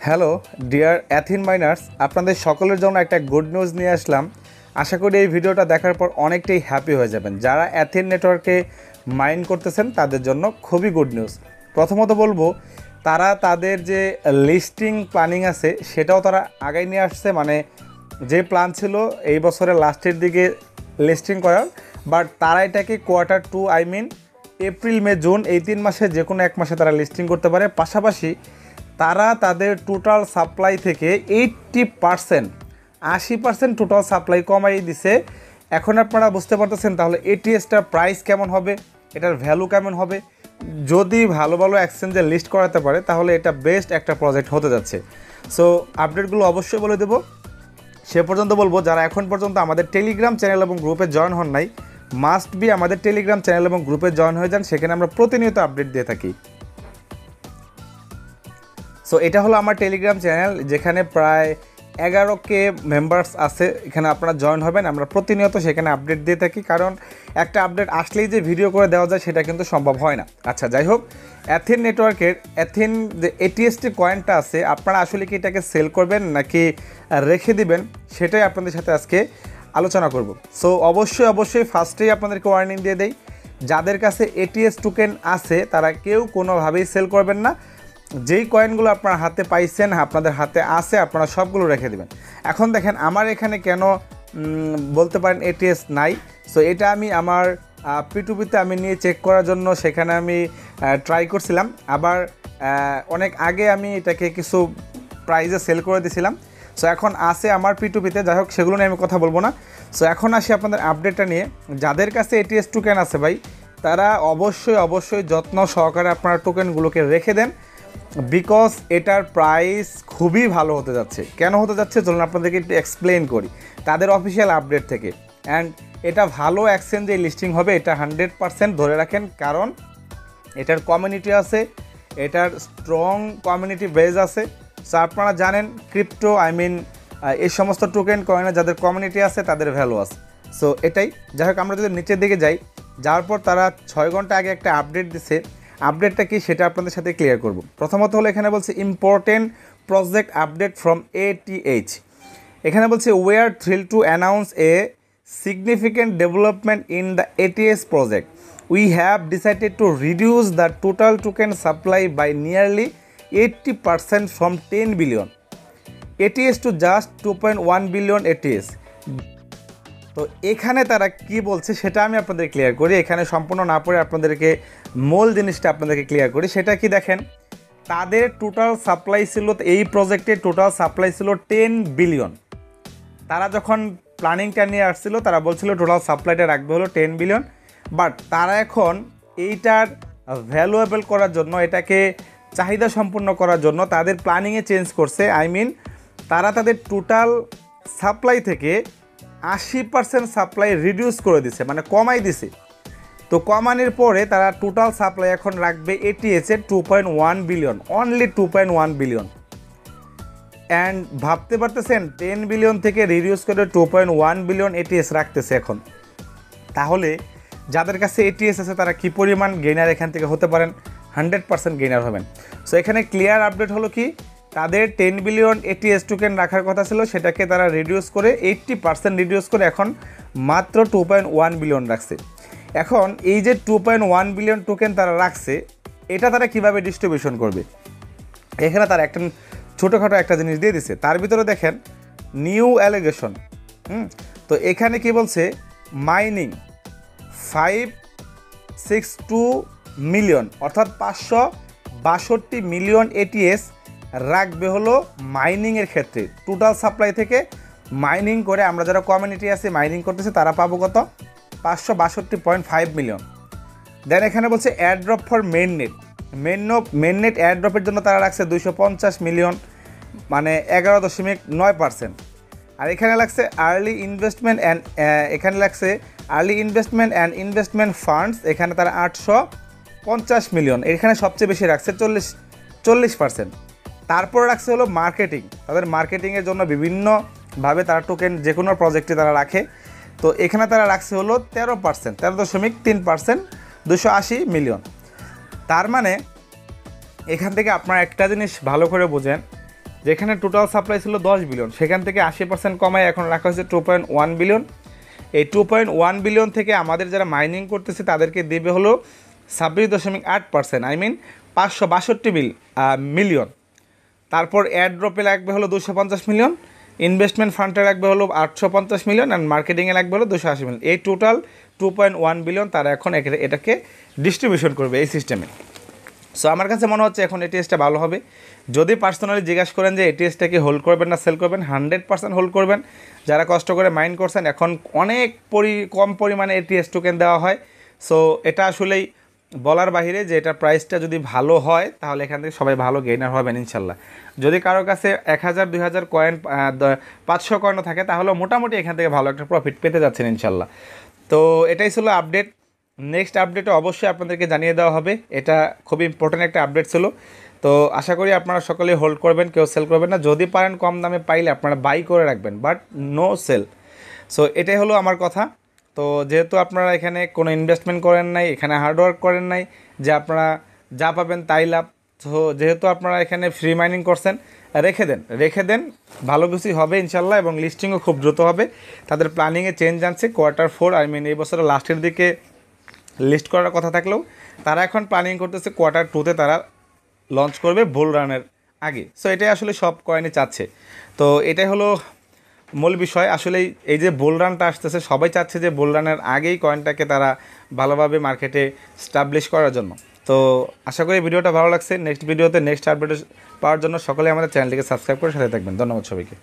Hello dear অ্যাথিন minors, আপনাদের সকলের জন্য একটা গুড নিউজ নিয়ে আসলাম। আশা করি এই ভিডিওটা দেখার পর অনেকটাই হ্যাপি হয়ে যাবেন। যারা অ্যাথিন নেটওয়ার্কে মাইন করতেছেন তাদের জন্য খুবই গুড নিউজ। প্রথমত বলবো, তারা তাদের যে লিস্টিং প্ল্যানিং আছে সেটাও তারা আগায় নিয়ে আসছে। মানে যে প্ল্যান ছিল এই বছরের লাস্টের দিকে লিস্টিং করার, বাট তারা এটাকে Q2 এপ্রিল মে জুন এই 3 মাসে যে কোনো এক মাসে তারা লিস্টিং করতে পারে। পাশাপাশি তারা তাদের টোটাল সাপ্লাই থেকে 80% টোটাল সাপ্লাই কমাই দিছে। এখন আপনারা বুঝতে পারতেছেন তাহলে এটিএসটার প্রাইস কেমন হবে, এটার ভ্যালু কেমন হবে। যদি ভালো ভালো এক্সচেঞ্জে লিস্ট করাতে পারে তাহলে এটা বেস্ট একটা প্রজেক্ট হতে যাচ্ছে। সো আপডেটগুলো অবশ্যই বলে দেবো। সে পর্যন্ত বলবো, যারা এখন পর্যন্ত আমাদের টেলিগ্রাম চ্যানেল এবং গ্রুপে জয়েন হন নাই, মাস্ট বি আমাদের টেলিগ্রাম চ্যানেল এবং গ্রুপে জয়েন হয়ে যান। সেখানে আমরা প্রতিনিয়ত আপডেট দিয়ে থাকি। সো এটা হলো আমার টেলিগ্রাম চ্যানেল, যেখানে প্রায় 11K মেম্বার্স আছে। এখানে আপনারা জয়েন হবেন। আমরা প্রতিনিয়ত সেখানে আপডেট দিয়ে থাকি, কারণ একটা আপডেট আসলেই যে ভিডিও করে দেওয়া যায় সেটা কিন্তু সম্ভব হয় না। আচ্ছা, যাই হোক, অ্যাথিন নেটওয়ার্কের অ্যাথিন যে এটিএসটি কয়েনটা আছে, আপনারা আসলে কি এটাকে সেল করবেন নাকি রেখে দিবেন, সেটাই আপনাদের সাথে আজকে আলোচনা করব। সো অবশ্যই ফার্স্টেই আপনাদেরকে ওয়ার্নিং দিয়ে দেই, যাদের কাছে এটিএস টোকেন আছে তারা কেউ কোনোভাবেই সেল করবেন না। যেই কয়েনগুলো আপনার হাতে পাইছেন, আপনাদের হাতে আছে, আপনারা সবগুলো রেখে দেবেন। এখন দেখেন আমার এখানে কেন বলতে পারেন এটিএস নাই। সো এটা আমি আমার P2P-তে আমি নিয়ে চেক করার জন্য সেখানে আমি ট্রাই করছিলাম। আবার অনেক আগে আমি এটাকে কিছু প্রাইজে সেল করে দিয়েছিলাম। সো এখন আছে আমার P2P-তে। যাই হোক, সেগুলো নিয়ে আমি কথা বলবো না। সো এখন আসি আপনাদের আপডেটটা নিয়ে। যাদের কাছে এটিএস টোকেন আছে ভাই, তারা অবশ্যই যত্ন সহকারে আপনার টোকেনগুলোকে রেখে দেন, বিকজ এটার প্রাইস খুবই ভালো হতে যাচ্ছে। কেন হতে যাচ্ছে চলুন আপনাদেরকে একটু এক্সপ্লেন করি তাদের অফিসিয়াল আপডেট থেকে। অ্যান্ড এটা ভালো এক্সচেঞ্জে লিস্টিং হবে, এটা 100% ধরে রাখেন, কারণ এটার কমিউনিটি আছে, এটার স্ট্রং কমিউনিটি বেজ আছে। সো আপনারা জানেন ক্রিপ্টো এই সমস্ত টোকেন কয়েনে যাদের কমিউনিটি আছে তাদের ভ্যালু আছে। সো এটাই। যাই হোক, আমরা যদি নিচের দিকে যাওয়ার পর তারা 6 ঘন্টা আগে একটা আপডেট দিছে। আপডেটটা কি সেটা আপনাদের সাথে ক্লিয়ার করব। প্রথমত হলো এখানে বলছে important project update from ATH। এখানে বলছে we are thrilled to announce a significant development in the ATH project. We have decided to reduce the total token supply by nearly 80% from 10 billion ATH to just 2.1 billion ATH। তো এখানে তারা কি বলছে সেটা আমি আপনাদের ক্লিয়ার করি। এখানে সম্পূর্ণ না পড়ে আপনাদেরকে মূল জিনিসটা আপনাদেরকে ক্লিয়ার করি। সেটা কি দেখেন, তাদের টোটাল সাপ্লাই ছিল, এই প্রজেক্টের টোটাল সাপ্লাই ছিল 10 বিলিয়ন। তারা যখন প্ল্যানিংটা নিয়ে আসছিল তারা বলছিল টোটাল সাপ্লাইটা রাখবে হলো 10 বিলিয়ন। বাট তারা এখন এইটার ভ্যালুয়েবল করার জন্য, এটাকে চাহিদা সম্পূর্ণ করার জন্য তাদের প্ল্যানিংয়ে চেঞ্জ করছে। তারা তাদের টোটাল সাপ্লাই থেকে 80% সাপ্লাই রিডিউস করে দিছে, মানে কমাই দিছে। তো কমানোর পরে তারা টোটাল সাপ্লাই এখন রাখবে ATH-এর 2.1 বিলিয়ন, অনলি 2.1 বিলিয়ন। অ্যান্ড ভাবতে পারতেছেন 10 বিলিয়ন থেকে রিডিউস করে 2.1 বিলিয়ন ATH রাখতেছে এখন। তাহলে যাদের কাছে ATH আছে তারা কি পরিমাণ গেইনার এখান থেকে হতে পারেন, 100% গেইনার হবেন। সো এখানে ক্লিয়ার আপডেট হলো কি, তাদের 10 বিলিয়ন ATH টোকেন রাখার কথা ছিল, সেটাকে তারা রিডিউস করে 80% রিডিউস করে এখন মাত্র 2.1 বিলিয়ন রাখছে। এখন এই যে 2.1 বিলিয়ন টোকেন তারা রাখছে, এটা তারা কিভাবে ডিস্ট্রিবিউশন করবে, এখানে তারা একটা ছোটোখাটো একটা জিনিস দিয়ে দিছে। তার ভিতরে দেখেন নিউ অ্যালিগেশন। তো এখানে কি বলছে, মাইনিং 562 মিলিয়ন অর্থাৎ 562 মিলিয়ন ATH রাখবে হলো মাইনিংয়ের ক্ষেত্রে। টোটাল সাপ্লাই থেকে মাইনিং করে আমরা যারা কমিউনিটি আছে মাইনিং করতেছে তারা পাবো কত, 562.5 মিলিয়ন। দেন এখানে বলছে এয়ারড্রপ ফর মেইননেট এয়ারড্রপের জন্য তারা রাখছে 250 মিলিয়ন, মানে 11.9%। আর এখানে লাগছে early investment and investment funds, এখানে তারা 850 মিলিয়ন, এখানে সবচেয়ে বেশি রাখছে 40%। তারপর রাখছে হলো মার্কেটিং, তাদের মার্কেটিংয়ের জন্য বিভিন্নভাবে তারা টোকেন যে কোনো প্রজেক্টে তারা রাখে। তো এখানে তারা রাখছে হলো 13.3%, 280 মিলিয়ন। তার মানে এখান থেকে আপনারা একটা জিনিস ভালো করে বোঝেন, যেখানে টোটাল সাপ্লাই ছিল 10 বিলিয়ন, সেখান থেকে 80% কমায় এখন রাখা হয়েছে 2.1 বিলিয়ন। এই 2.1 বিলিয়ন থেকে আমাদের যারা মাইনিং করতেছে তাদেরকে দেবে হলো 26.8%, আই মিন 562 মিলিয়ন। তারপর এয়ারড্রপে লাগবে হলো 250 মিলিয়ন, ইনভেস্টমেন্ট ফান্ডে লাগবে হলো 850 মিলিয়ন, অ্যান্ড মার্কেটিংয়ে লাগবে হলো 280 মিলিয়ন। এই টোটাল 2.1 বিলিয়ন তারা এখন এটাকে ডিস্ট্রিবিউশন করবে এই সিস্টেমে। সো আমার কাছে মনে হচ্ছে এখন এটিএসটা ভালো হবে। যদি পার্সোনালি জিজ্ঞাসা করেন যে এটিএসটাকে হোল্ড করবেন না সেল করবেন, 100% হোল্ড করবেন। যারা কষ্ট করে মাইন্ড করছেন, এখন অনেক কম পরিমাণে এটিএস টোকেন দেওয়া হয়। সো এটা আসলেই বলার বাহিরে যে এটা প্রাইসটা যদি ভালো হয় তাহলে এখান থেকে সবাই ভালো গেইনার হবেন ইনশাল্লাহ। যদি কারোর কাছে 1000 2000 কয়েন 500 কয়েনও থাকে তাহলে মোটামুটি এখান থেকে ভালো একটা প্রফিট পেতে যাচ্ছেন ইনশাল্লাহ। তো এটাই ছিল আপডেট। নেক্সট আপডেটে অবশ্যই আপনাদেরকে জানিয়ে দেওয়া হবে। এটা খুব ইম্পর্ট্যান্ট একটা আপডেট ছিল। তো আশা করি আপনারা সকলেই হোল্ড করবেন, কেউ সেল করবেন না। যদি পারেন কম দামে পাইলে আপনারা বাই করে রাখবেন, বাট নো সেল। সো এটাই হলো আমার কথা। তো যেহেতু আপনারা এখানে কোনো ইনভেস্টমেন্ট করেন নাই, এখানে হার্ডওয়ার্ক করেন নাই যে আপনারা যা পাবেন তাই লাভ, তো যেহেতু আপনারা এখানে ফ্রি মাইনিং করছেন, রেখে দেন, ভালো কিছুই হবে ইনশাল্লাহ। এবং লিস্টিংও খুব দ্রুত হবে। তাদের প্ল্যানিংয়ে চেঞ্জ আনছে, Q4 আই মিন এই বছরের লাস্টের দিকে লিস্ট করার কথা থাকলেও তারা এখন প্ল্যানিং করতেছে Q2-তে তারা লঞ্চ করবে বুল রানের আগে। সো এটাই আসলে সব কয়েনে চাচ্ছে। তো এটাই হলো মূল বিষয়। আসলেই এই যে বুল রানটা আসতেছে, সবাই চাচ্ছে যে বুল রানের আগেই কয়েনটাকে তারা ভালোভাবে মার্কেটে স্টাবলিশ করার জন্য। তো আশা করি ভিডিওটা ভালো লাগছে। নেক্সট ভিডিওতে নেক্সট আপডেট পাওয়ার জন্য সকলে আমাদের চ্যানেলটিকে সাবস্ক্রাইব করে সাথে থাকবেন। ধন্যবাদ সবাইকে।